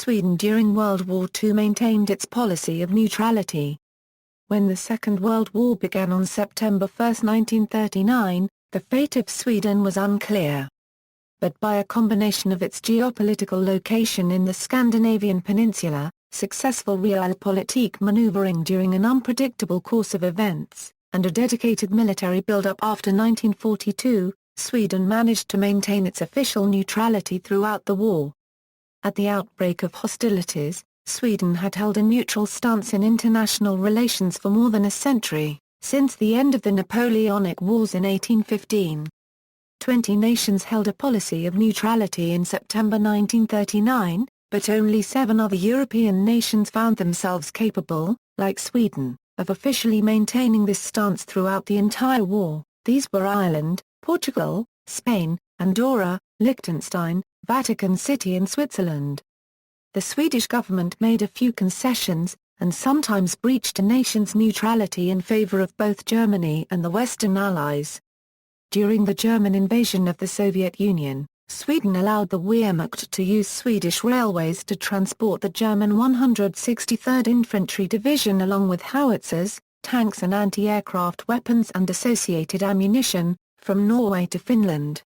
Sweden during World War II maintained its policy of neutrality. When the Second World War began on September 1, 1939, the fate of Sweden was unclear. But by a combination of its geopolitical location in the Scandinavian Peninsula, successful realpolitik manoeuvring during an unpredictable course of events, and a dedicated military buildup after 1942, Sweden managed to maintain its official neutrality throughout the war. At the outbreak of hostilities, Sweden had held a neutral stance in international relations for more than a century, since the end of the Napoleonic Wars in 1815. 20 nations held a policy of neutrality in September 1939, but only 7 other European nations found themselves capable, like Sweden, of officially maintaining this stance throughout the entire war. These were Ireland, Portugal, Spain, Andorra, Liechtenstein, Vatican City and Switzerland. The Swedish government made a few concessions, and sometimes breached a nation's neutrality in favor of both Germany and the Western Allies. During the German invasion of the Soviet Union, Sweden allowed the Wehrmacht to use Swedish railways to transport the German 163rd Infantry Division along with howitzers, tanks and anti-aircraft weapons and associated ammunition, from Norway to Finland.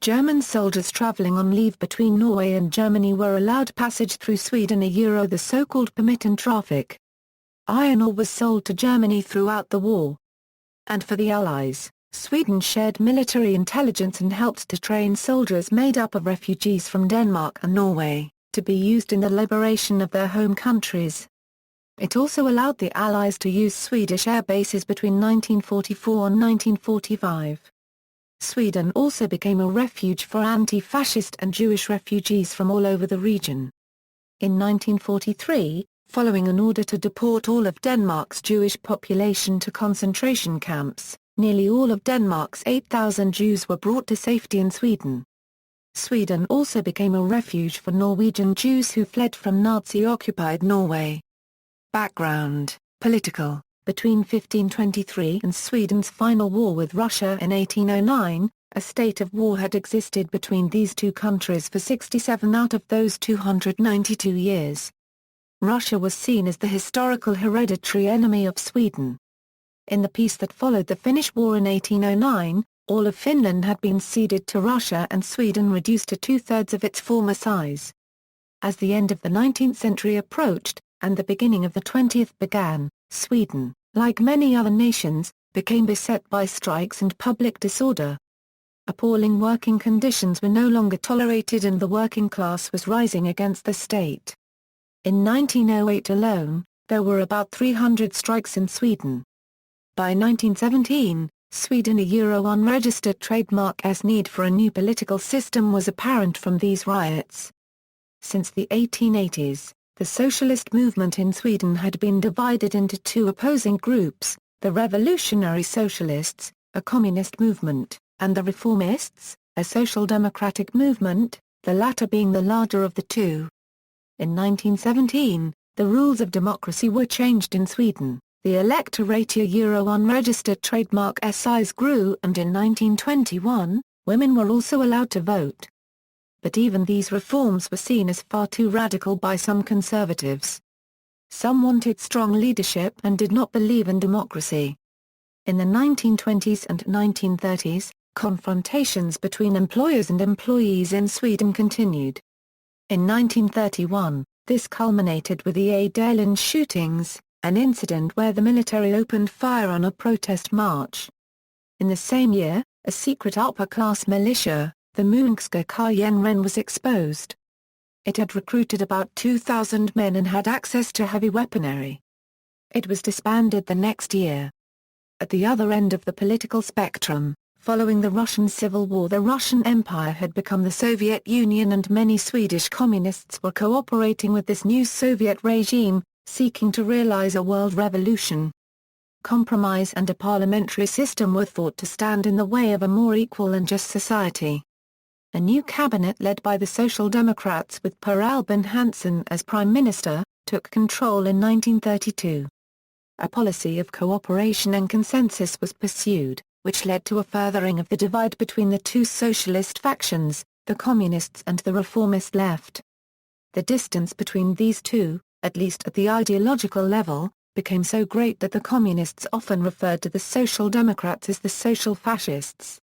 German soldiers travelling on leave between Norway and Germany were allowed passage through Sweden the so-called permitten traffic. Iron ore was sold to Germany throughout the war. And for the Allies, Sweden shared military intelligence and helped to train soldiers made up of refugees from Denmark and Norway, to be used in the liberation of their home countries. It also allowed the Allies to use Swedish air bases between 1944 and 1945. Sweden also became a refuge for anti-fascist and Jewish refugees from all over the region. In 1943, following an order to deport all of Denmark's Jewish population to concentration camps, nearly all of Denmark's 8,000 Jews were brought to safety in Sweden. Sweden also became a refuge for Norwegian Jews who fled from Nazi-occupied Norway. Background: Political. Between 1523 and Sweden's final war with Russia in 1809, a state of war had existed between these two countries for 67 out of those 292 years. Russia was seen as the historical hereditary enemy of Sweden. In the peace that followed the Finnish War in 1809, all of Finland had been ceded to Russia and Sweden reduced to two-thirds of its former size. As the end of the 19th century approached, and the beginning of the 20th began, Sweden, like many other nations, became beset by strikes and public disorder. Appalling working conditions were no longer tolerated and the working class was rising against the state. In 1908 alone, there were about 300 strikes in Sweden. By 1917, Sweden unregistered trademark's need for a new political system was apparent from these riots. Since the 1880s, the socialist movement in Sweden had been divided into two opposing groups, the Revolutionary Socialists, a communist movement, and the Reformists, a social democratic movement, the latter being the larger of the two. In 1917, the rules of democracy were changed in Sweden, the electorate unregistered trademark size grew and in 1921, women were also allowed to vote. But even these reforms were seen as far too radical by some conservatives. Some wanted strong leadership and did not believe in democracy. In the 1920s and 1930s, confrontations between employers and employees in Sweden continued. In 1931, this culminated with the Ådalen shootings, an incident where the military opened fire on a protest march. In the same year, a secret upper-class militia, the Munkska Kajenren, was exposed. It had recruited about 2,000 men and had access to heavy weaponry. It was disbanded the next year. At the other end of the political spectrum, following the Russian Civil War, the Russian Empire had become the Soviet Union and many Swedish communists were cooperating with this new Soviet regime, seeking to realize a world revolution. Compromise and a parliamentary system were thought to stand in the way of a more equal and just society. A new cabinet led by the Social Democrats with Per Albin Hansson as Prime Minister, took control in 1932. A policy of cooperation and consensus was pursued, which led to a furthering of the divide between the two socialist factions, the Communists and the Reformist left. the distance between these two, at least at the ideological level, became so great that the communists often referred to the Social Democrats as the Social Fascists.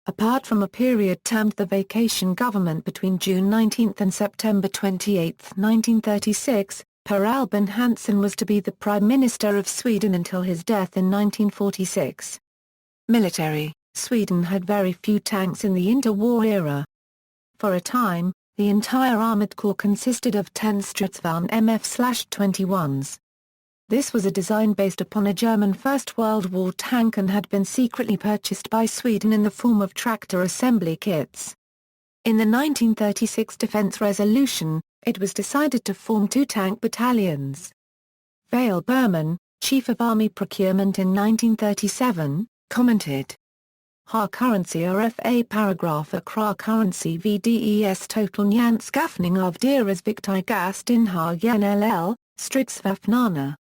Apart from a period termed the Vacation Government between June 19 and September 28, 1936, Per Albin Hansson was to be the Prime Minister of Sweden until his death in 1946. Military: Sweden had very few tanks in the interwar era. For a time, the entire armoured corps consisted of 10 Stridsvagn MF/21s. This was a design based upon a German First World War tank and had been secretly purchased by Sweden in the form of tractor assembly kits. In the 1936 defence resolution, it was decided to form 2 tank battalions. Vail Berman, Chief of Army Procurement in 1937, commented, "Har currency RFA paragraph kra currency VDES total nyanskaffning av deras viktigaste inhar stridsvapnarna.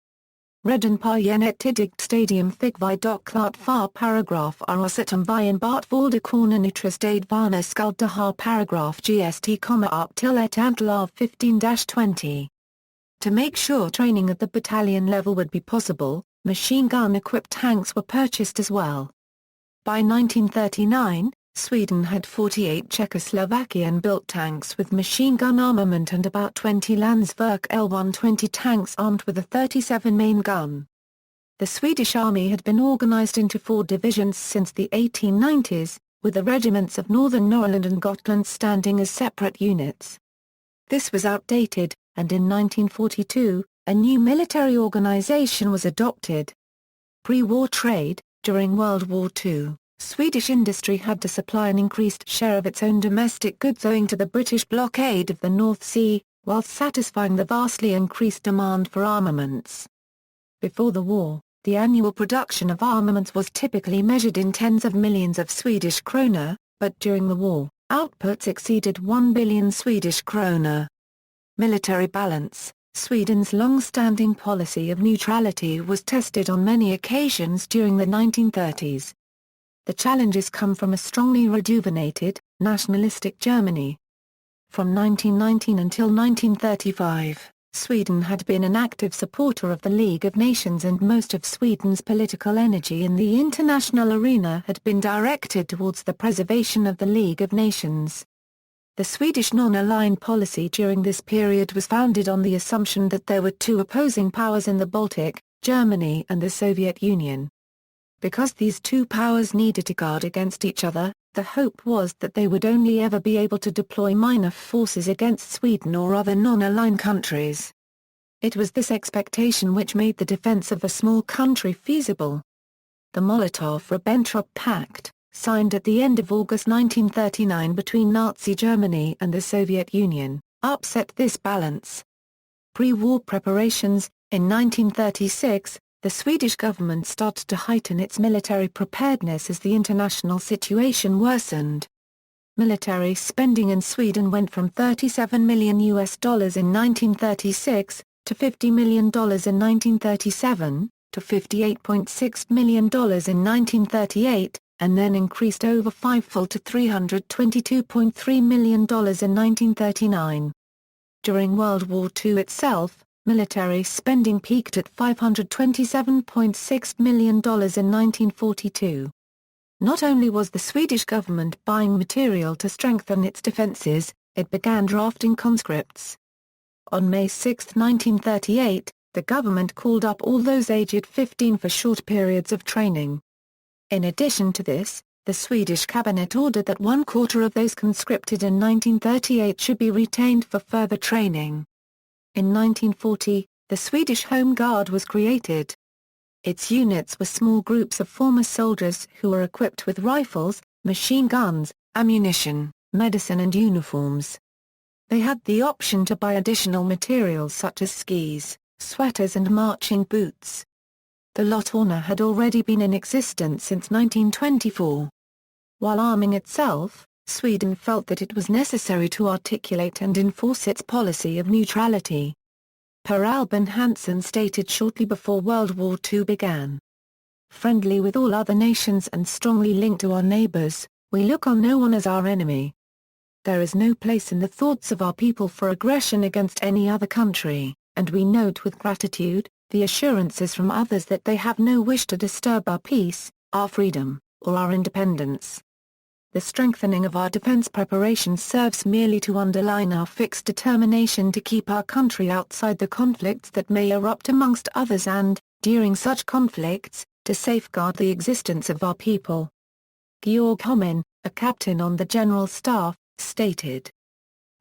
Redan på ett tidigt stadium fick vi dock klart för paragraf att om vi enbart valde kornen utrustad varna skuld ha paragraf GST komma up till ett antal av 15-20. To make sure training at the battalion level would be possible, machine gun-equipped tanks were purchased as well." By 1939, Sweden had 48 Czechoslovakian-built tanks with machine gun armament and about 20 Landsverk L-120 tanks armed with a 37 main gun. The Swedish army had been organized into 4 divisions since the 1890s, with the regiments of Northern Norrland and Gotland standing as separate units. This was outdated, and in 1942, a new military organization was adopted. Pre-war trade: during World War II, Swedish industry had to supply an increased share of its own domestic goods owing to the British blockade of the North Sea, whilst satisfying the vastly increased demand for armaments. Before the war, the annual production of armaments was typically measured in tens of millions of Swedish krona, but during the war, outputs exceeded 1 billion Swedish krona. Military balance: Sweden's long-standing policy of neutrality was tested on many occasions during the 1930s. The challenges come from a strongly rejuvenated, nationalistic Germany. From 1919 until 1935, Sweden had been an active supporter of the League of Nations, and most of Sweden's political energy in the international arena had been directed towards the preservation of the League of Nations. The Swedish non-aligned policy during this period was founded on the assumption that there were 2 opposing powers in the Baltic, Germany and the Soviet Union. Because these 2 powers needed to guard against each other, the hope was that they would only ever be able to deploy minor forces against Sweden or other non-aligned countries. It was this expectation which made the defense of a small country feasible. The Molotov-Ribbentrop Pact, signed at the end of August 1939 between Nazi Germany and the Soviet Union, upset this balance. Pre-war preparations: in 1936, the Swedish government started to heighten its military preparedness as the international situation worsened. Military spending in Sweden went from $37 million in 1936, to $50 million in 1937, to $58.6 million in 1938, and then increased over fivefold to $322.3 million in 1939. During World War II itself, military spending peaked at $527.6 million in 1942. Not only was the Swedish government buying material to strengthen its defences, it began drafting conscripts. On May 6, 1938, the government called up all those aged 15 for short periods of training. In addition to this, the Swedish cabinet ordered that 1/4 of those conscripted in 1938 should be retained for further training. In 1940, the Swedish Home Guard was created. Its units were small groups of former soldiers who were equipped with rifles, machine guns, ammunition, medicine and uniforms. They had the option to buy additional materials such as skis, sweaters and marching boots. The Lottorna had already been in existence since 1924. While arming itself, Sweden felt that it was necessary to articulate and enforce its policy of neutrality. Per Albin Hansson stated shortly before World War II began, "Friendly with all other nations and strongly linked to our neighbours, we look on no one as our enemy. there is no place in the thoughts of our people for aggression against any other country, and we note with gratitude, the assurances from others that they have no wish to disturb our peace, our freedom, or our independence. The strengthening of our defense preparations serves merely to underline our fixed determination to keep our country outside the conflicts that may erupt amongst others and, during such conflicts, to safeguard the existence of our people. Georg Homin, a captain on the General Staff, stated,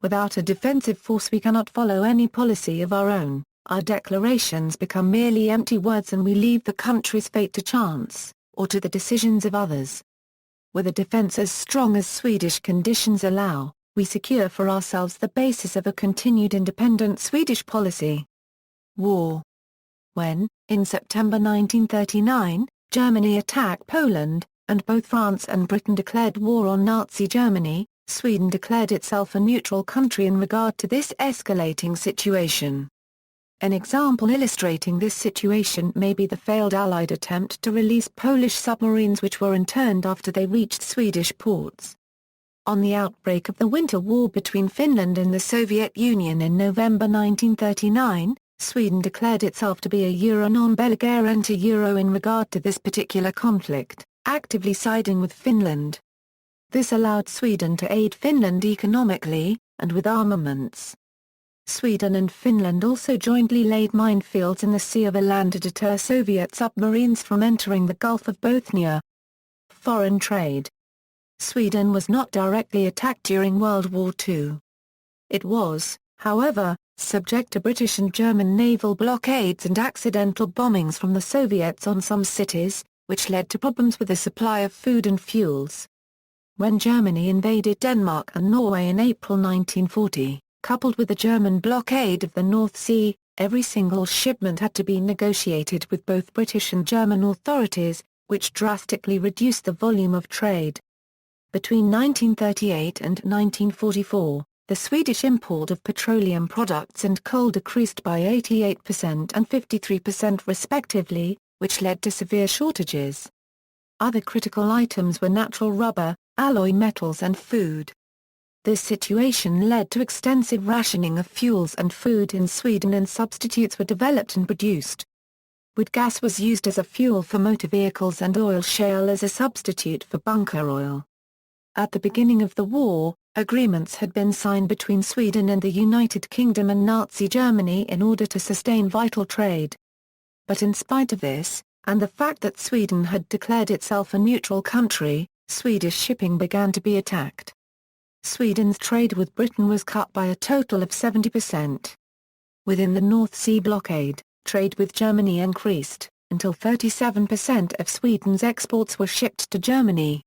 "Without a defensive force we cannot follow any policy of our own. Our declarations become merely empty words and we leave the country's fate to chance, or to the decisions of others. With a defense as strong as Swedish conditions allow, we secure for ourselves the basis of a continued independent Swedish policy." War. When, in September 1939, Germany attacked Poland, and both France and Britain declared war on Nazi Germany, Sweden declared itself a neutral country in regard to this escalating situation. An example illustrating this situation may be the failed Allied attempt to release Polish submarines which were interned after they reached Swedish ports. On the outbreak of the Winter War between Finland and the Soviet Union in November 1939, Sweden declared itself to be a Euro non-belligerente Euro in regard to this particular conflict, actively siding with Finland. This allowed Sweden to aid Finland economically, and with armaments. Sweden and Finland also jointly laid minefields in the Sea of Aland to deter Soviet submarines from entering the Gulf of Bothnia. Foreign trade. Sweden was not directly attacked during World War II. It was, however, subject to British and German naval blockades and accidental bombings from the Soviets on some cities, which led to problems with the supply of food and fuels. When Germany invaded Denmark and Norway in April 1940, coupled with the German blockade of the North Sea, every single shipment had to be negotiated with both British and German authorities, which drastically reduced the volume of trade. Between 1938 and 1944, the Swedish import of petroleum products and coal decreased by 88% and 53% respectively, which led to severe shortages. Other critical items were natural rubber, alloy metals and food. This situation led to extensive rationing of fuels and food in Sweden, and substitutes were developed and produced. Wood gas was used as a fuel for motor vehicles and oil shale as a substitute for bunker oil. At the beginning of the war, agreements had been signed between Sweden and the United Kingdom and Nazi Germany in order to sustain vital trade. But in spite of this, and the fact that Sweden had declared itself a neutral country, Swedish shipping began to be attacked. Sweden's trade with Britain was cut by a total of 70%. Within the North Sea blockade, trade with Germany increased, until 37% of Sweden's exports were shipped to Germany.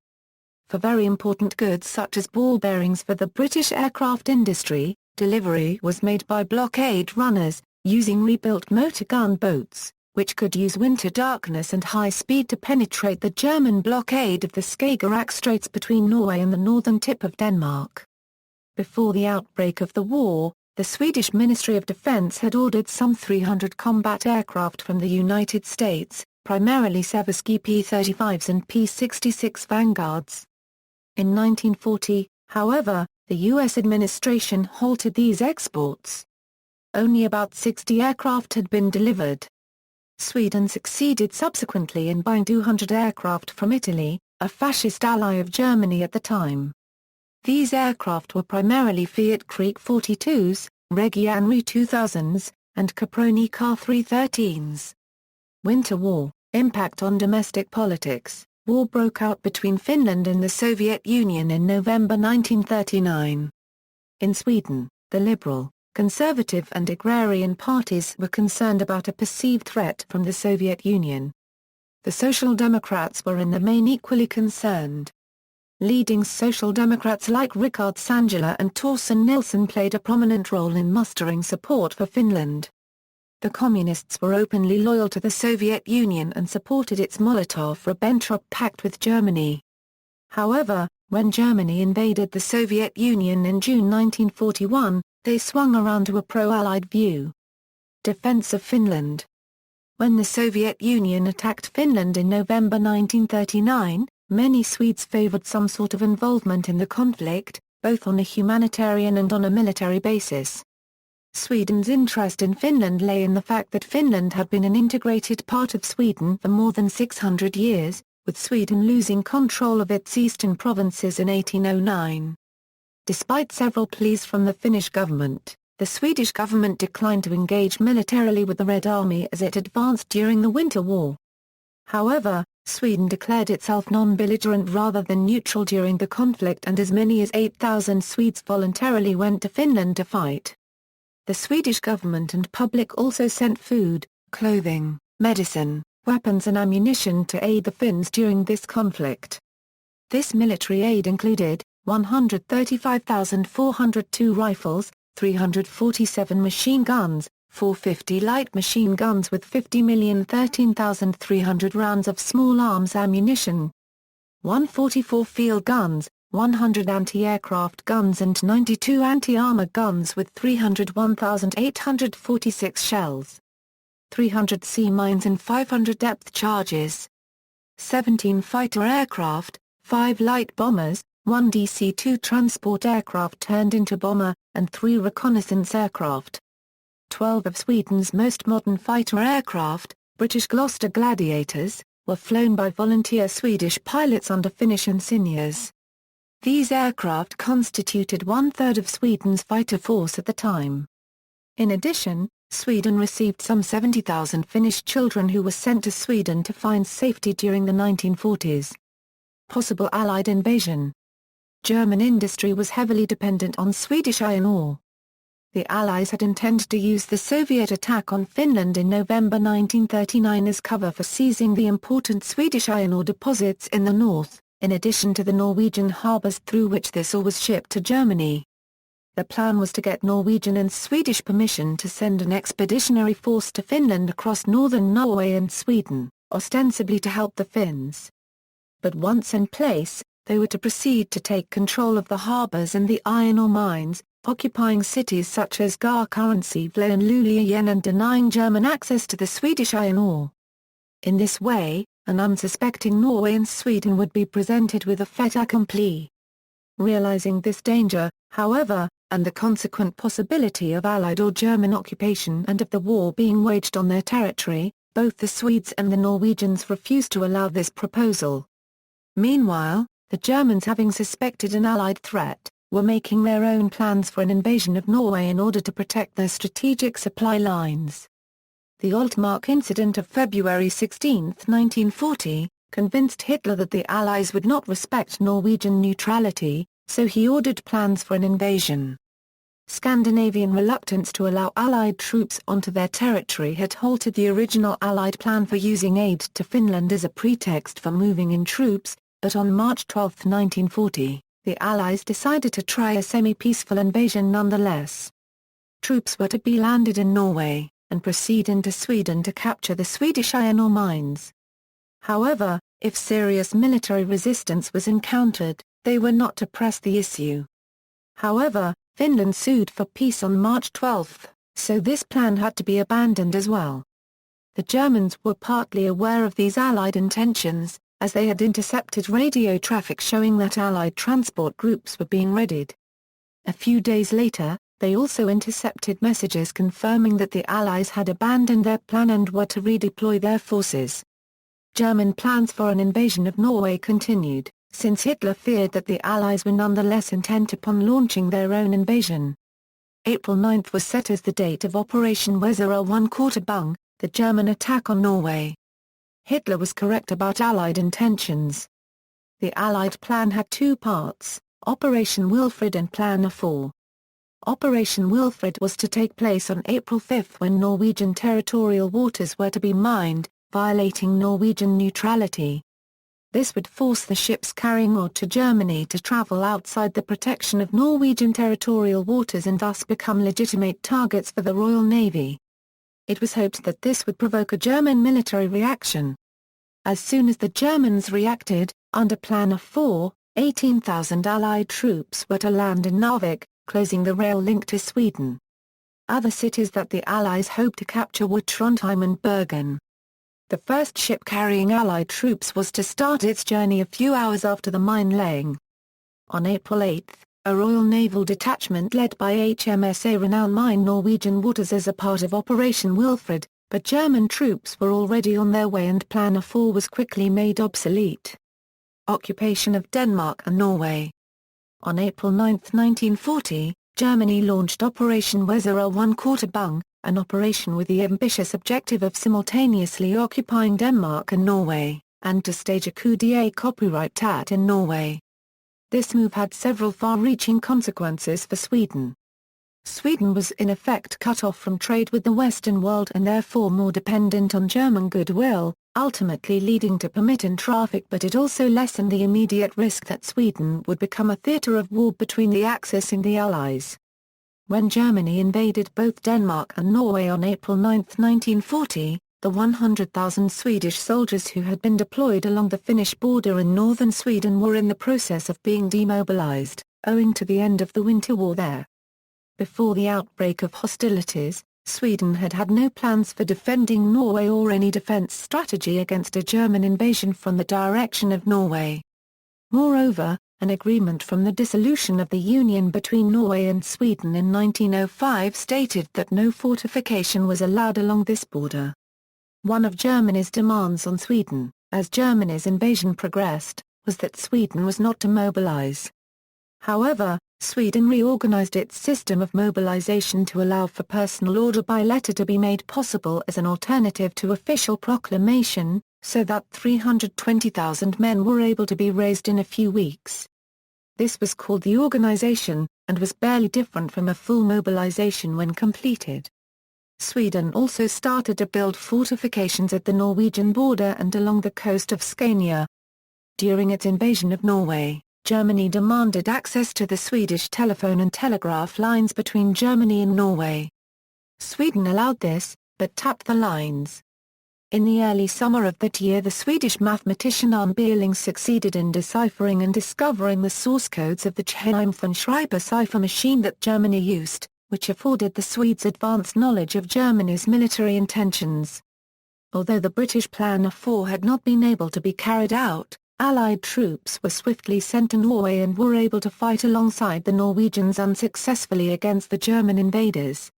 For very important goods such as ball bearings for the British aircraft industry, delivery was made by blockade runners, using rebuilt motor gun boats, which could use winter darkness and high speed to penetrate the German blockade of the Skagerrak Straits between Norway and the northern tip of Denmark. Before the outbreak of the war, the Swedish Ministry of Defense had ordered some 300 combat aircraft from the United States, primarily Seversky P-35s and P-66 Vanguards. In 1940, however, the U.S. administration halted these exports. Only about 60 aircraft had been delivered. Sweden succeeded subsequently in buying 200 aircraft from Italy, a fascist ally of Germany at the time. These aircraft were primarily Fiat Creek 42s, Reggiane 2000s, and Caproni Car 313s. Winter War, impact on domestic politics. War broke out between Finland and the Soviet Union in November 1939. In Sweden, the Liberal, Conservative and agrarian parties were concerned about a perceived threat from the Soviet Union. The Social Democrats were in the main equally concerned. Leading Social Democrats like Rickard Sandler and Torsten Nilsson played a prominent role in mustering support for Finland. The Communists were openly loyal to the Soviet Union and supported its Molotov-Ribbentrop Pact with Germany. However, when Germany invaded the Soviet Union in June 1941, they swung around to a pro-Allied view. Defense of Finland. When the Soviet Union attacked Finland in November 1939, many Swedes favored some sort of involvement in the conflict, both on a humanitarian and on a military basis. Sweden's interest in Finland lay in the fact that Finland had been an integrated part of Sweden for more than 600 years, with Sweden losing control of its eastern provinces in 1809. Despite several pleas from the Finnish government, the Swedish government declined to engage militarily with the Red Army as it advanced during the Winter War. However, Sweden declared itself non-belligerent rather than neutral during the conflict, and as many as 8,000 Swedes voluntarily went to Finland to fight. The Swedish government and public also sent food, clothing, medicine, weapons and ammunition to aid the Finns during this conflict. This military aid included 135,402 rifles, 347 machine guns, 450 light machine guns with 50,013,300 rounds of small arms ammunition, 144 field guns, 100 anti-aircraft guns and 92 anti-armor guns with 301,846 shells, 300 sea mines and 500 depth charges, 17 fighter aircraft, 5 light bombers, 1 DC-2 transport aircraft turned into bomber, and 3 reconnaissance aircraft. 12 of Sweden's most modern fighter aircraft, British Gloster Gladiators, were flown by volunteer Swedish pilots under Finnish engineers. These aircraft constituted one-third of Sweden's fighter force at the time. In addition, Sweden received some 70,000 Finnish children who were sent to Sweden to find safety during the 1940s. Possible Allied invasion. German industry was heavily dependent on Swedish iron ore. The Allies had intended to use the Soviet attack on Finland in November 1939 as cover for seizing the important Swedish iron ore deposits in the north, in addition to the Norwegian harbours through which this ore was shipped to Germany. The plan was to get Norwegian and Swedish permission to send an expeditionary force to Finland across northern Norway and Sweden, ostensibly to help the Finns. But once in place, they were to proceed to take control of the harbours and the iron ore mines, occupying cities such as Garkansivle and Luleå and denying German access to the Swedish iron ore. In this way, an unsuspecting Norway and Sweden would be presented with a fait accompli. Realizing this danger, however, and the consequent possibility of Allied or German occupation and of the war being waged on their territory, both the Swedes and the Norwegians refused to allow this proposal. Meanwhile, the Germans, having suspected an Allied threat, were making their own plans for an invasion of Norway in order to protect their strategic supply lines. The Altmark incident of February 16, 1940, convinced Hitler that the Allies would not respect Norwegian neutrality, so he ordered plans for an invasion. Scandinavian reluctance to allow Allied troops onto their territory had halted the original Allied plan for using aid to Finland as a pretext for moving in troops, but on March 12, 1940, the Allies decided to try a semi-peaceful invasion nonetheless. Troops were to be landed in Norway, and proceed into Sweden to capture the Swedish iron ore mines. However, if serious military resistance was encountered, they were not to press the issue. However, Finland sued for peace on March 12, so this plan had to be abandoned as well. The Germans were partly aware of these Allied intentions, as they had intercepted radio traffic showing that Allied transport groups were being readied. A few days later, they also intercepted messages confirming that the Allies had abandoned their plan and were to redeploy their forces. German plans for an invasion of Norway continued, since Hitler feared that the Allies were nonetheless intent upon launching their own invasion. April 9 was set as the date of Operation Weser one Quarterbung, the German attack on Norway. Hitler was correct about Allied intentions. The Allied plan had two parts, Operation Wilfred and Plan 4. Operation Wilfred was to take place on April 5 when Norwegian territorial waters were to be mined, violating Norwegian neutrality. This would force the ships carrying ore to Germany to travel outside the protection of Norwegian territorial waters and thus become legitimate targets for the Royal Navy. It was hoped that this would provoke a German military reaction. As soon as the Germans reacted, under Plan 4, 18,000 Allied troops were to land in Narvik, closing the rail link to Sweden. Other cities that the Allies hoped to capture were Trondheim and Bergen. The first ship carrying Allied troops was to start its journey a few hours after the mine laying. On April 8, A Royal Naval detachment led by HMS Renown mined Norwegian waters as a part of Operation Wilfred, but German troops were already on their way and Plan 4 was quickly made obsolete. Occupation of Denmark and Norway. On April 9, 1940, Germany launched Operation Weser 1/4 Bung, an operation with the ambitious objective of simultaneously occupying Denmark and Norway, and to stage a coup d'état in Norway. This move had several far-reaching consequences for Sweden. Sweden was in effect cut off from trade with the Western world and therefore more dependent on German goodwill, ultimately leading to permitted traffic, but it also lessened the immediate risk that Sweden would become a theatre of war between the Axis and the Allies. When Germany invaded both Denmark and Norway on April 9, 1940, the 100,000 Swedish soldiers who had been deployed along the Finnish border in northern Sweden were in the process of being demobilized, owing to the end of the Winter War there. Before the outbreak of hostilities, Sweden had had no plans for defending Norway or any defense strategy against a German invasion from the direction of Norway. Moreover, an agreement from the dissolution of the Union between Norway and Sweden in 1905 stated that no fortification was allowed along this border. One of Germany's demands on Sweden, as Germany's invasion progressed, was that Sweden was not to mobilize. However, Sweden reorganized its system of mobilization to allow for personal order by letter to be made possible as an alternative to official proclamation, so that 320,000 men were able to be raised in a few weeks. This was called the organization, and was barely different from a full mobilization when completed. Sweden also started to build fortifications at the Norwegian border and along the coast of Scania. During its invasion of Norway, Germany demanded access to the Swedish telephone and telegraph lines between Germany and Norway. Sweden allowed this, but tapped the lines. In the early summer of that year, the Swedish mathematician Arne Beerling succeeded in deciphering and discovering the source codes of the Geheimfernschreiber cipher machine that Germany used, which afforded the Swedes advanced knowledge of Germany's military intentions. Although the British Plan 4 had not been able to be carried out, Allied troops were swiftly sent to Norway and were able to fight alongside the Norwegians unsuccessfully against the German invaders.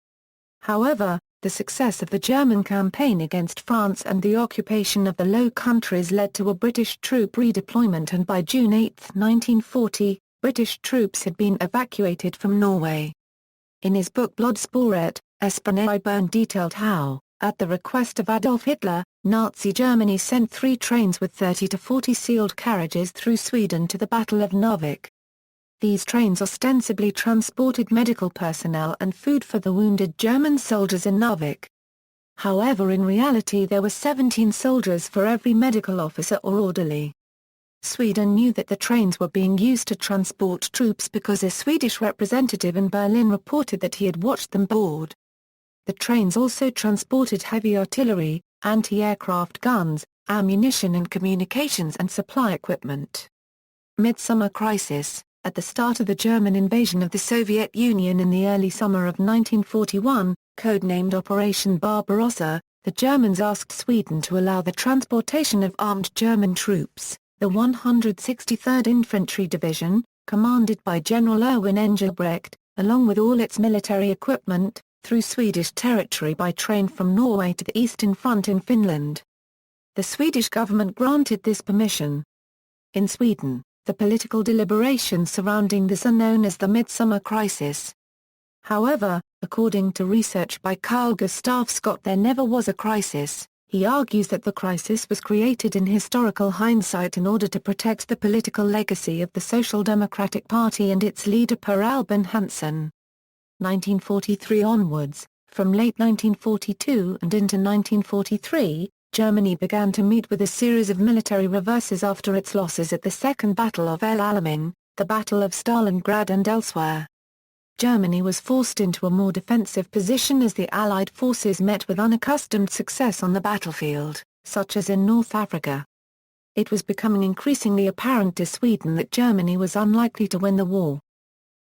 However, the success of the German campaign against France and the occupation of the Low Countries led to a British troop redeployment, and by June 8, 1940, British troops had been evacuated from Norway. In his book Bloodsporet, Espionage detailed how, at the request of Adolf Hitler, Nazi Germany sent 3 trains with 30 to 40 sealed carriages through Sweden to the Battle of Narvik. These trains ostensibly transported medical personnel and food for the wounded German soldiers in Narvik. However, in reality there were 17 soldiers for every medical officer or orderly. Sweden knew that the trains were being used to transport troops because a Swedish representative in Berlin reported that he had watched them board. The trains also transported heavy artillery, anti-aircraft guns, ammunition and communications and supply equipment. Midsummer Crisis. At the start of the German invasion of the Soviet Union in the early summer of 1941, codenamed Operation Barbarossa, the Germans asked Sweden to allow the transportation of armed German troops, the 163rd Infantry Division, commanded by General Erwin Engelbrecht, along with all its military equipment, through Swedish territory by train from Norway to the Eastern Front in Finland. The Swedish government granted this permission. In Sweden, the political deliberations surrounding this are known as the Midsummer Crisis. However, according to research by Carl Gustav Scott, there never was a crisis. He argues that the crisis was created in historical hindsight in order to protect the political legacy of the Social Democratic Party and its leader Per Albin Hansson. 1943 onwards, from late 1942 and into 1943, Germany began to meet with a series of military reverses after its losses at the Second Battle of El Alamein, the Battle of Stalingrad and elsewhere. Germany was forced into a more defensive position as the Allied forces met with unaccustomed success on the battlefield, such as in North Africa. It was becoming increasingly apparent to Sweden that Germany was unlikely to win the war.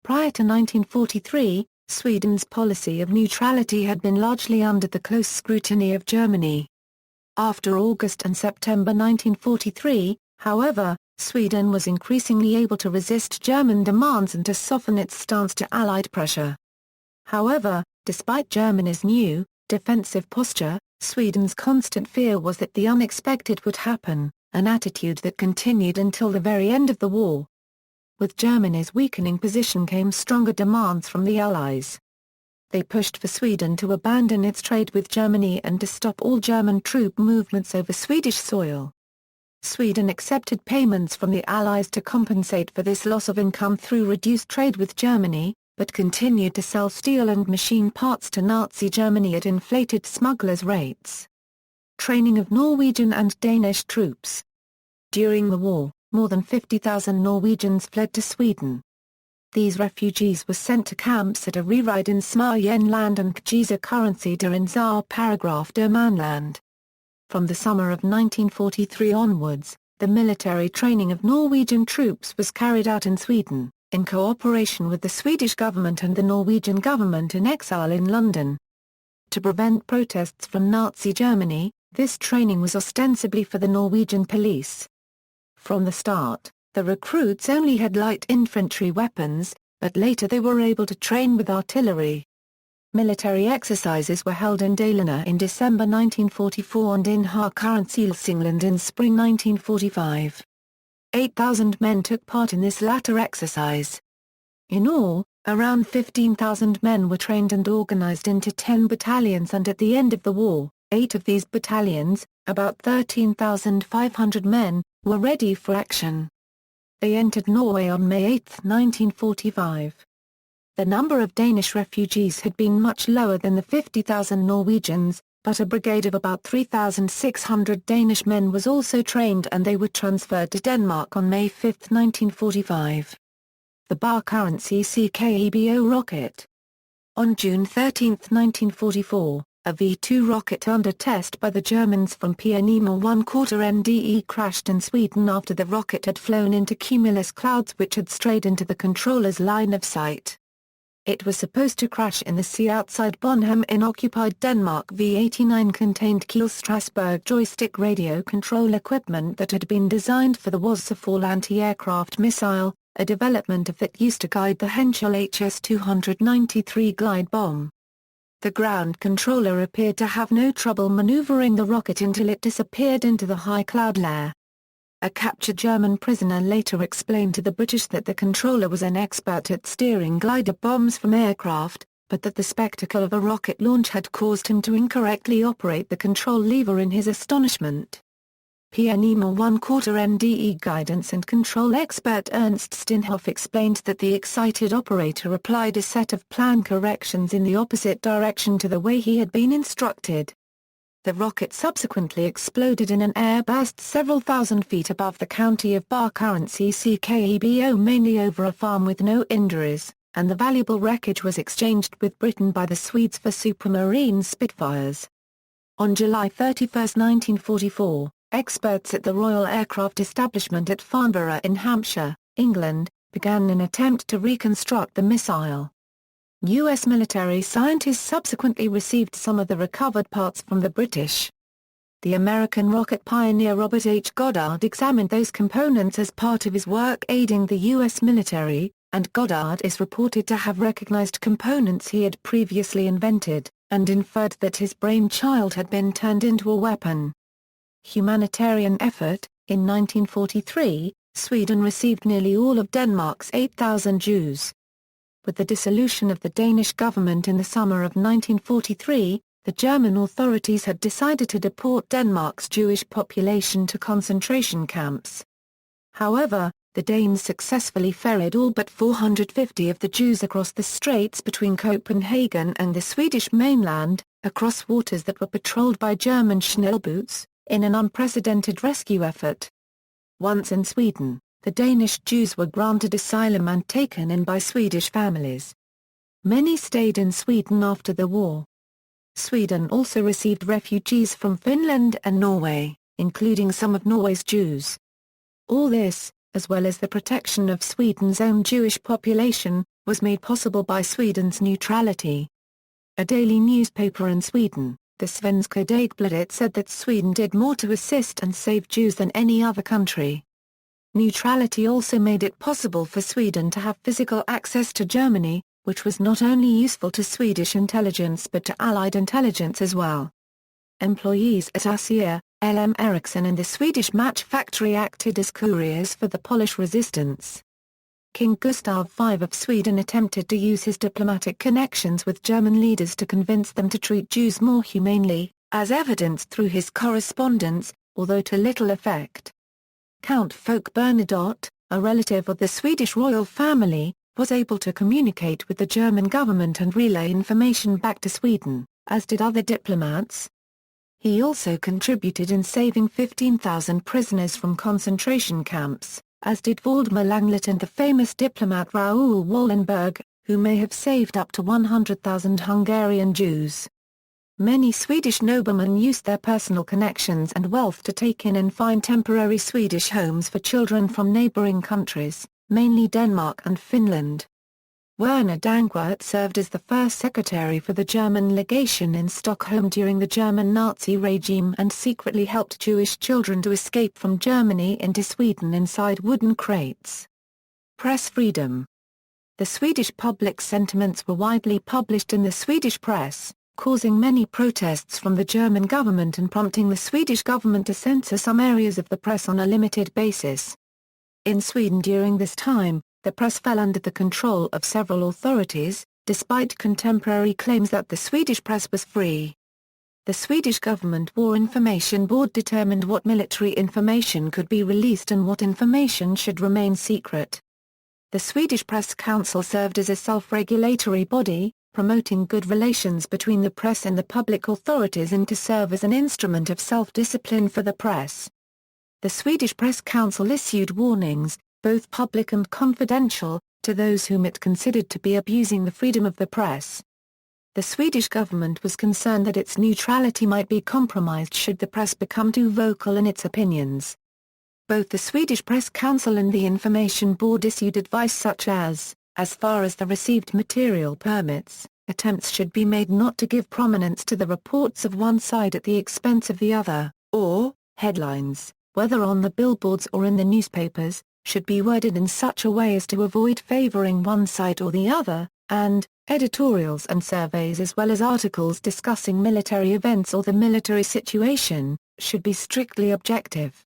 Prior to 1943, Sweden's policy of neutrality had been largely under the close scrutiny of Germany. After August and September 1943, however, Sweden was increasingly able to resist German demands and to soften its stance to Allied pressure. However, despite Germany's new, defensive posture, Sweden's constant fear was that the unexpected would happen, an attitude that continued until the very end of the war. With Germany's weakening position came stronger demands from the Allies. They pushed for Sweden to abandon its trade with Germany and to stop all German troop movements over Swedish soil. Sweden accepted payments from the Allies to compensate for this loss of income through reduced trade with Germany, but continued to sell steel and machine parts to Nazi Germany at inflated smugglers' rates. Training of Norwegian and Danish troops. During the war, more than 50,000 Norwegians fled to Sweden. These refugees were sent to camps at Ariride in Småland and Kjisa currency der in Saar paragraph der Manland. From the summer of 1943 onwards, the military training of Norwegian troops was carried out in Sweden, in cooperation with the Swedish government and the Norwegian government in exile in London. To prevent protests from Nazi Germany, this training was ostensibly for the Norwegian police. From the start, the recruits only had light infantry weapons, but later they were able to train with artillery. Military exercises were held in Dalarna in December 1944 and in Harkarenselsingland in spring 1945. 8,000 men took part in this latter exercise. In all, around 15,000 men were trained and organized into 10 battalions, and at the end of the war, 8 of these battalions, about 13,500 men, were ready for action. They entered Norway on May 8, 1945. The number of Danish refugees had been much lower than the 50,000 Norwegians, but a brigade of about 3,600 Danish men was also trained and they were transferred to Denmark on May 5, 1945. The Barcarens-CKEBO rocket. On June 13, 1944, a V-2 rocket under test by the Germans from Pianema 1/4 NDE crashed in Sweden after the rocket had flown into cumulus clouds which had strayed into the controller's line of sight. It was supposed to crash in the sea outside Bonham in occupied Denmark. V-89 contained Kiel Strasbourg joystick radio control equipment that had been designed for the Wasserfall anti-aircraft missile, a development of that used to guide the Henschel HS-293 glide bomb. The ground controller appeared to have no trouble maneuvering the rocket until it disappeared into the high cloud layer. A captured German prisoner later explained to the British that the controller was an expert at steering glider bombs from aircraft, but that the spectacle of a rocket launch had caused him to incorrectly operate the control lever in his astonishment. Pianema 1/4 NDE guidance and control expert Ernst Steinhoff explained that the excited operator applied a set of plan corrections in the opposite direction to the way he had been instructed. The rocket subsequently exploded in an airburst several thousand feet above the county of Barcarens-CKEBO, mainly over a farm with no injuries, and the valuable wreckage was exchanged with Britain by the Swedes for Supermarine Spitfires. On July 31, 1944, experts at the Royal Aircraft Establishment at Farnborough in Hampshire, England, began an attempt to reconstruct the missile. U.S. military scientists subsequently received some of the recovered parts from the British. The American rocket pioneer Robert H. Goddard examined those components as part of his work aiding the U.S. military, and Goddard is reported to have recognized components he had previously invented, and inferred that his brainchild had been turned into a weapon. Humanitarian effort. In 1943, Sweden received nearly all of Denmark's 8,000 Jews. With the dissolution of the Danish government in the summer of 1943, the German authorities had decided to deport Denmark's Jewish population to concentration camps. However, the Danes successfully ferried all but 450 of the Jews across the straits between Copenhagen and the Swedish mainland, across waters that were patrolled by German Schnellboots, in an unprecedented rescue effort. Once in Sweden, the Danish Jews were granted asylum and taken in by Swedish families. Many stayed in Sweden after the war. Sweden also received refugees from Finland and Norway, including some of Norway's Jews. All this, as well as the protection of Sweden's own Jewish population, was made possible by Sweden's neutrality. A daily newspaper in Sweden, the Svenska Dagbladet, said that Sweden did more to assist and save Jews than any other country. Neutrality also made it possible for Sweden to have physical access to Germany, which was not only useful to Swedish intelligence but to Allied intelligence as well. Employees at ASEA, LM Ericsson and the Swedish match factory acted as couriers for the Polish resistance. King Gustav V of Sweden attempted to use his diplomatic connections with German leaders to convince them to treat Jews more humanely, as evidenced through his correspondence, although to little effect. Count Folke Bernadotte, a relative of the Swedish royal family, was able to communicate with the German government and relay information back to Sweden, as did other diplomats. He also contributed in saving 15,000 prisoners from concentration camps, as did Valdemar Langlet and the famous diplomat Raoul Wallenberg, who may have saved up to 100,000 Hungarian Jews. Many Swedish noblemen used their personal connections and wealth to take in and find temporary Swedish homes for children from neighboring countries, mainly Denmark and Finland. Werner Dankwart served as the first secretary for the German legation in Stockholm during the German Nazi regime and secretly helped Jewish children to escape from Germany into Sweden inside wooden crates. Press freedom. The Swedish public sentiments were widely published in the Swedish press, causing many protests from the German government and prompting the Swedish government to censor some areas of the press on a limited basis. In Sweden during this time, the press fell under the control of several authorities, despite contemporary claims that the Swedish press was free. The Swedish Government War Information Board determined what military information could be released and what information should remain secret. The Swedish Press Council served as a self-regulatory body, promoting good relations between the press and the public authorities and to serve as an instrument of self-discipline for the press. The Swedish Press Council issued warnings, both public and confidential, to those whom it considered to be abusing the freedom of the press. The Swedish government was concerned that its neutrality might be compromised should the press become too vocal in its opinions. Both the Swedish Press Council and the Information Board issued advice such as far as the received material permits, attempts should be made not to give prominence to the reports of one side at the expense of the other, or, headlines, whether on the billboards or in the newspapers, should be worded in such a way as to avoid favoring one side or the other, and editorials and surveys as well as articles discussing military events or the military situation, should be strictly objective.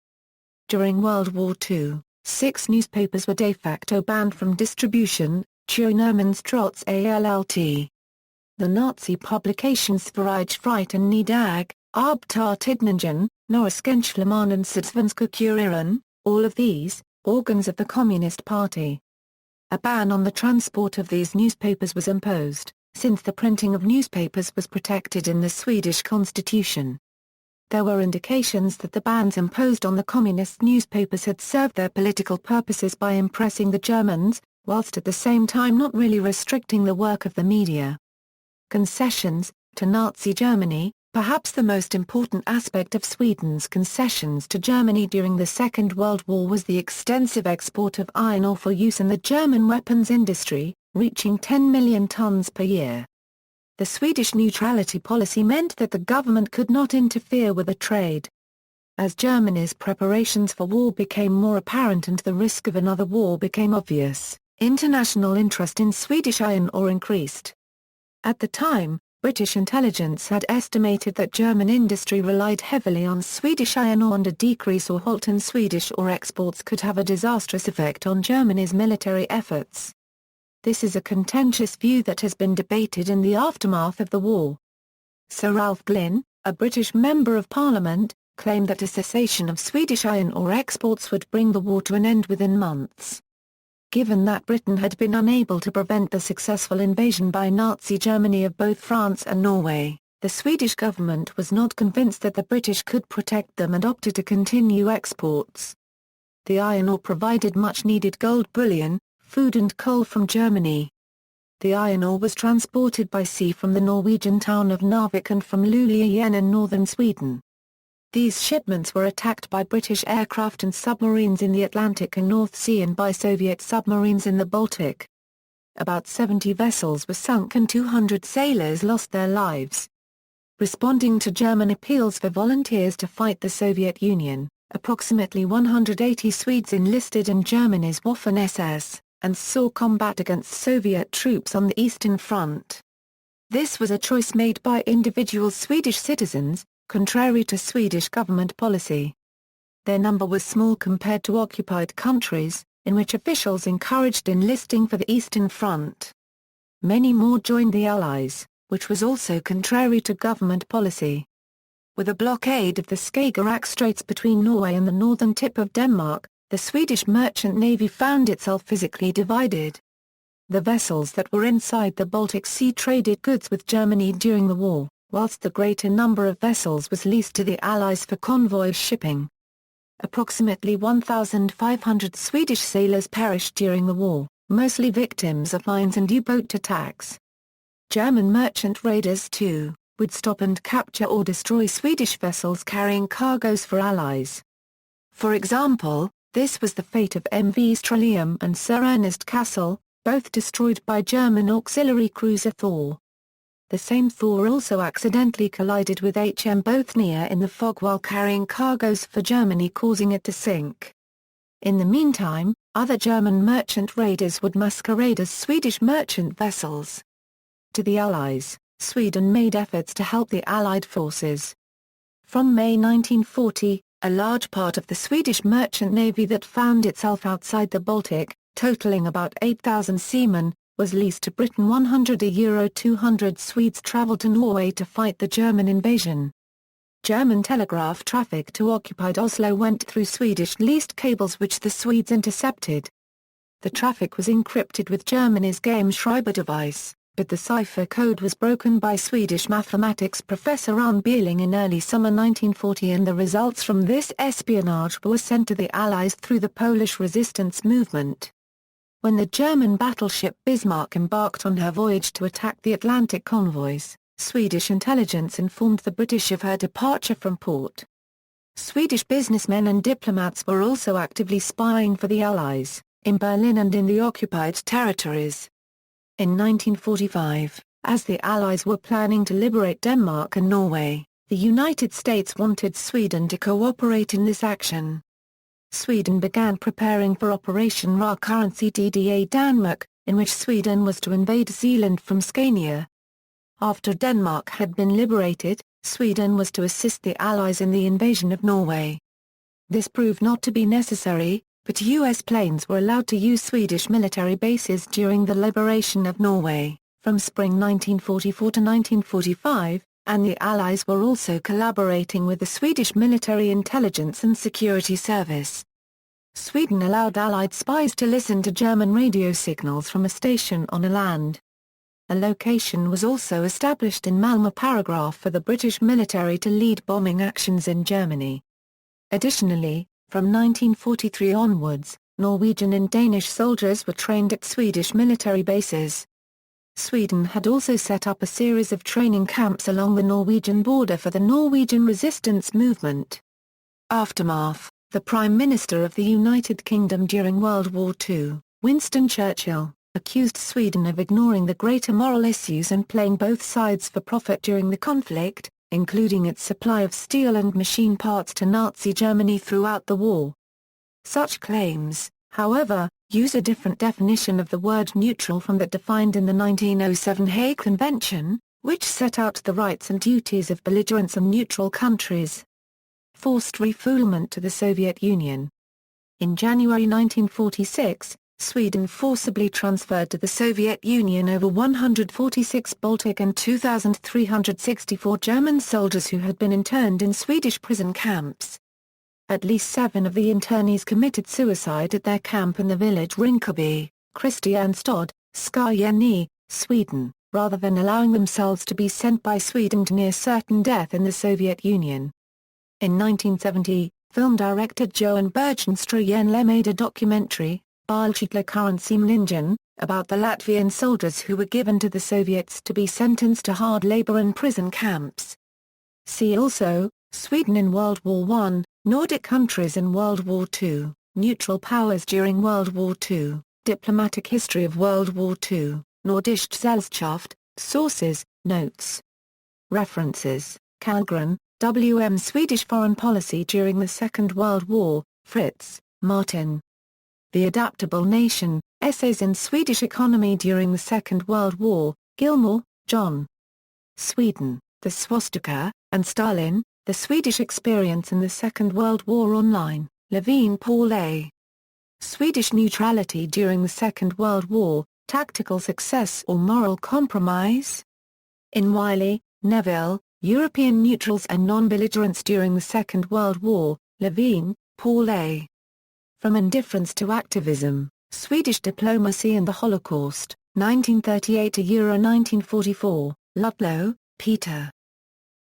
During World War II, 6 newspapers were de facto banned from distribution, Tjörnermans trots allt. The Nazi publications Sverige Frihet and Ny Dag, Arbetartidningen, Norrskensflamman and Sydsvenska Kuriren, all of these, organs of the Communist Party. A ban on the transport of these newspapers was imposed, since the printing of newspapers was protected in the Swedish constitution. There were indications that the bans imposed on the communist newspapers had served their political purposes by impressing the Germans, whilst at the same time not really restricting the work of the media. Concessions to Nazi Germany. Perhaps the most important aspect of Sweden's concessions to Germany during the Second World War was the extensive export of iron ore for use in the German weapons industry, reaching 10 million tons per year. The Swedish neutrality policy meant that the government could not interfere with the trade. As Germany's preparations for war became more apparent and the risk of another war became obvious, international interest in Swedish iron ore increased. At the time, British intelligence had estimated that German industry relied heavily on Swedish iron ore and a decrease or halt in Swedish ore exports could have a disastrous effect on Germany's military efforts. This is a contentious view that has been debated in the aftermath of the war. Sir Ralph Glynn, a British Member of Parliament, claimed that a cessation of Swedish iron ore exports would bring the war to an end within months. Given that Britain had been unable to prevent the successful invasion by Nazi Germany of both France and Norway, the Swedish government was not convinced that the British could protect them and opted to continue exports. The iron ore provided much-needed gold bullion, food and coal from Germany. The iron ore was transported by sea from the Norwegian town of Narvik and from Luleå in northern Sweden. These shipments were attacked by British aircraft and submarines in the Atlantic and North Sea and by Soviet submarines in the Baltic. About 70 vessels were sunk and 200 sailors lost their lives. Responding to German appeals for volunteers to fight the Soviet Union, Approximately 180 Swedes enlisted in Germany's Waffen-SS, and saw combat against Soviet troops on the Eastern Front. This was a choice made by individual Swedish citizens, contrary to Swedish government policy. Their number was small compared to occupied countries, in which officials encouraged enlisting for the Eastern Front. Many more joined the Allies, which was also contrary to government policy. With a blockade of the Skagerrak Straits between Norway and the northern tip of Denmark, the Swedish merchant navy found itself physically divided. The vessels that were inside the Baltic Sea traded goods with Germany during the war, whilst the greater number of vessels was leased to the Allies for convoy shipping. Approximately 1,500 Swedish sailors perished during the war, mostly victims of mines and U-boat attacks. German merchant raiders too would stop and capture or destroy Swedish vessels carrying cargoes for Allies. For example, this was the fate of MVs Trillium and Sir Ernest Cassel, both destroyed by German auxiliary cruiser Thor. The same Thor also accidentally collided with HM Bothnia in the fog while carrying cargoes for Germany, causing it to sink. In the meantime, other German merchant raiders would masquerade as Swedish merchant vessels. To the Allies, Sweden made efforts to help the Allied forces. From May 1940, a large part of the Swedish merchant navy that found itself outside the Baltic, totaling about 8,000 seamen, was leased to Britain. €200 Swedes travelled to Norway to fight the German invasion. German telegraph traffic to occupied Oslo went through Swedish leased cables which the Swedes intercepted. The traffic was encrypted with Germany's Geheimschreiber device, but the cipher code was broken by Swedish mathematics professor Arne Bieling in early summer 1940, and the results from this espionage were sent to the Allies through the Polish resistance movement. When the German battleship Bismarck embarked on her voyage to attack the Atlantic convoys, Swedish intelligence informed the British of her departure from port. Swedish businessmen and diplomats were also actively spying for the Allies, in Berlin and in the occupied territories. In 1945, as the Allies were planning to liberate Denmark and Norway, the United States wanted Sweden to cooperate in this action. Sweden began preparing for Operation Ra Currency DDA Danmark, in which Sweden was to invade Zealand from Scania. After Denmark had been liberated, Sweden was to assist the Allies in the invasion of Norway. This proved not to be necessary, but U.S. planes were allowed to use Swedish military bases during the liberation of Norway, from spring 1944 to 1945, and the Allies were also collaborating with the Swedish Military Intelligence and Security Service. Sweden allowed Allied spies to listen to German radio signals from a station on a land. A location was also established in Malmö Paragraph for the British military to lead bombing actions in Germany. Additionally, from 1943 onwards, Norwegian and Danish soldiers were trained at Swedish military bases. Sweden had also set up a series of training camps along the Norwegian border for the Norwegian resistance movement. Aftermath: the Prime Minister of the United Kingdom during World War II, Winston Churchill, accused Sweden of ignoring the greater moral issues and playing both sides for profit during the conflict, including its supply of steel and machine parts to Nazi Germany throughout the war. Such claims, however, use a different definition of the word neutral from that defined in the 1907 Hague Convention, which set out the rights and duties of belligerents and neutral countries. Forced refoulement to the Soviet Union. In January 1946, Sweden forcibly transferred to the Soviet Union over 146 Baltic and 2,364 German soldiers who had been interned in Swedish prison camps. At least 7 of the internees committed suicide at their camp in the village Rinkeby, Kristianstad, Skåne, Sweden, rather than allowing themselves to be sent by Sweden to near certain death in the Soviet Union. In 1970, film director Johan Bergenström made a documentary, Buildup, about the Latvian soldiers who were given to the Soviets to be sentenced to hard labor in prison camps. See also, Sweden in World War I, Nordic countries in World War II, neutral powers during World War II, diplomatic history of World War II, Nordische Gesellschaft, sources, notes. References: Kallgren, W.M. Swedish Foreign Policy During the Second World War, Fritz, Martin. The Adaptable Nation, Essays in Swedish Economy During the Second World War, Gilmore, John. Sweden, the Swastika, and Stalin, The Swedish Experience in the Second World War Online, Levine Paul A. Swedish Neutrality During the Second World War, Tactical Success or Moral Compromise? In Wiley, Neville, European Neutrals and Non-Belligerents During the Second World War, Levine, Paul A. From Indifference to Activism, Swedish Diplomacy and the Holocaust, 1938–1944, Ludlow, Peter.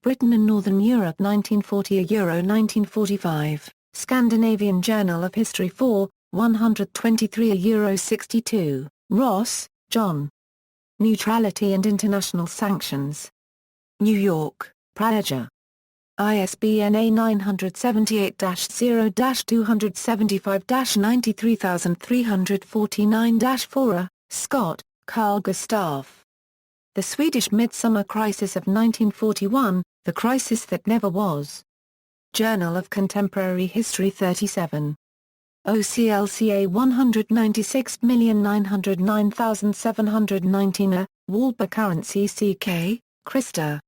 Britain and Northern Europe 1940–1945, Scandinavian Journal of History 4, 123–62, Ross, John. Neutrality and International Sanctions. New York, Praeger. ISBN A978-0-275-93349-4, Scott, Carl Gustav. The Swedish Midsummer Crisis of 1941, The Crisis That Never Was. Journal of Contemporary History 37. OCLCA 196,909,719 Walber Currency CK, Krista.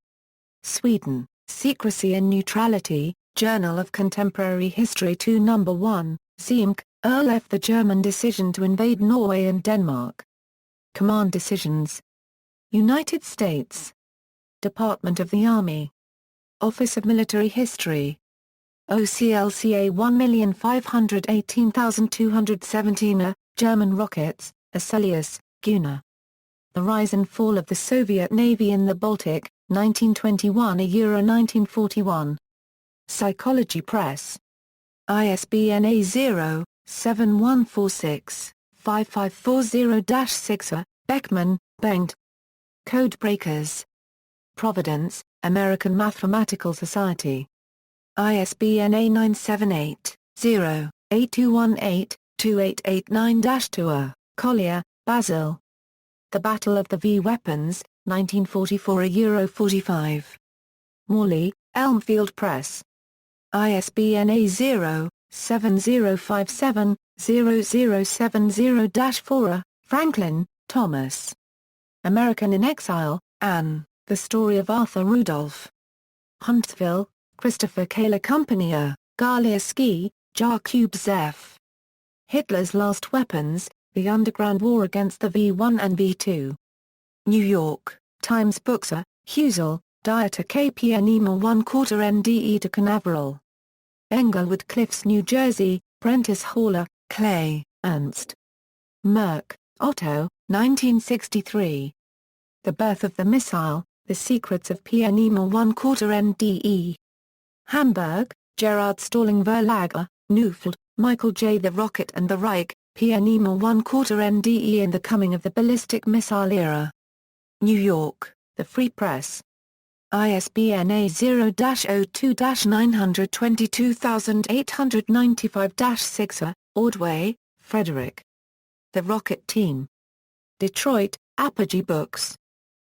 Sweden, Secrecy and Neutrality, Journal of Contemporary History 2 No. 1, Ziemke, Earl F. The German Decision to Invade Norway and Denmark. Command Decisions. United States. Department of the Army. Office of Military History. OCLCA 1,518,217 German rockets, Acelius, Gunnar. The Rise and Fall of the Soviet Navy in the Baltic, 1921–1941. Psychology Press. ISBN A0-7146-5540-6 Beckman, Bengt. Codebreakers. Providence, American Mathematical Society. ISBN A978-0-8218-2889-2. Collier, Basil. The Battle of the V-Weapons, 1944–45. Morley, Elmfield Press. ISBN A0-7057-0070-4. Franklin, Thomas. American in Exile, Anne, The Story of Arthur Rudolph. Huntsville, Christopher Kaler Compania, Galia Ski, Jakub Zeff. Hitler's Last Weapons, The Underground War Against the V-1 and V-2. New York, Times Bookser, Husel, Dieter K. Pianima 1/4 NDE to Canaveral. Englewood Cliffs, New Jersey, Prentice Haller, Clay, Ernst. Merck, Otto, 1963. The Birth of the Missile, The Secrets of Pianima 1/4 NDE. Hamburg, Gerard Stalling Verlager, Neufeld, Michael J. The Rocket and the Reich, Pianima 1/4 NDE and the Coming of the Ballistic Missile Era. New York, The Free Press. ISBN A0-02-922895-6. Ordway, Frederick. The Rocket Team. Detroit, Apogee Books.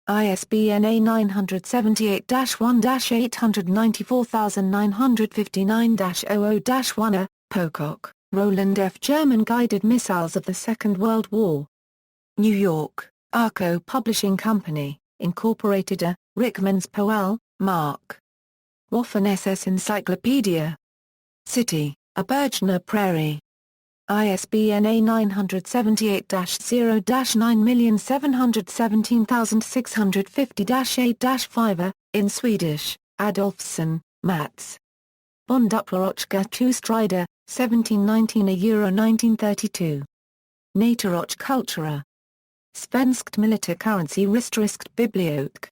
ISBN A978-1-894959-00-1. Pocock, Roland F. German Guided Missiles of the Second World War. New York, Arco Publishing Company, Incorporated. Rickmans Powell, Mark. Waffen-SS Encyclopedia. City, Bergner Prairie. ISBN A978-0-9717650-8-5. In Swedish, Adolfsson, Mats. Bondupplerotchka 2 Strider, 1719–1932. Natoroch Kultura. Svenskt Militärkurrency Historiskt Bibliotek.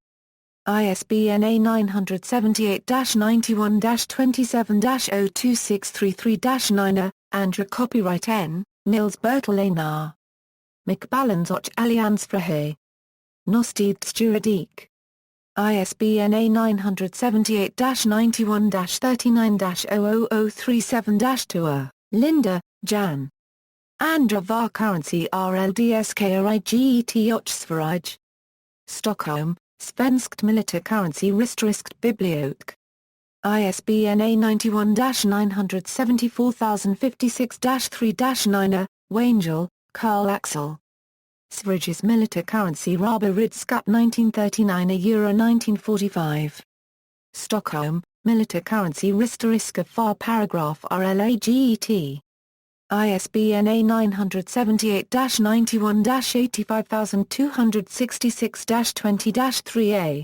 ISBN A978-91-27-02633-9. Andra Copyright N, Nils Bertel Einar. McBallens och Alliansfrihet. Nostidsjuridik. ISBN A978-91-39-00037-2. Linda, Jan. Andra var currency RLDSKRIGET och Stockholm, Svenskt Militärkurrency Historiskt Bibliotek. ISBN A91-974056-3-9. Wangel, Carl Axel. Sveriges militärkurrency Rabaridskap 1939 Euro 1945. Stockholm, militärkurrency Ristoriska far paragraph RLAGET. ISBN A978-91-85266-20-3A.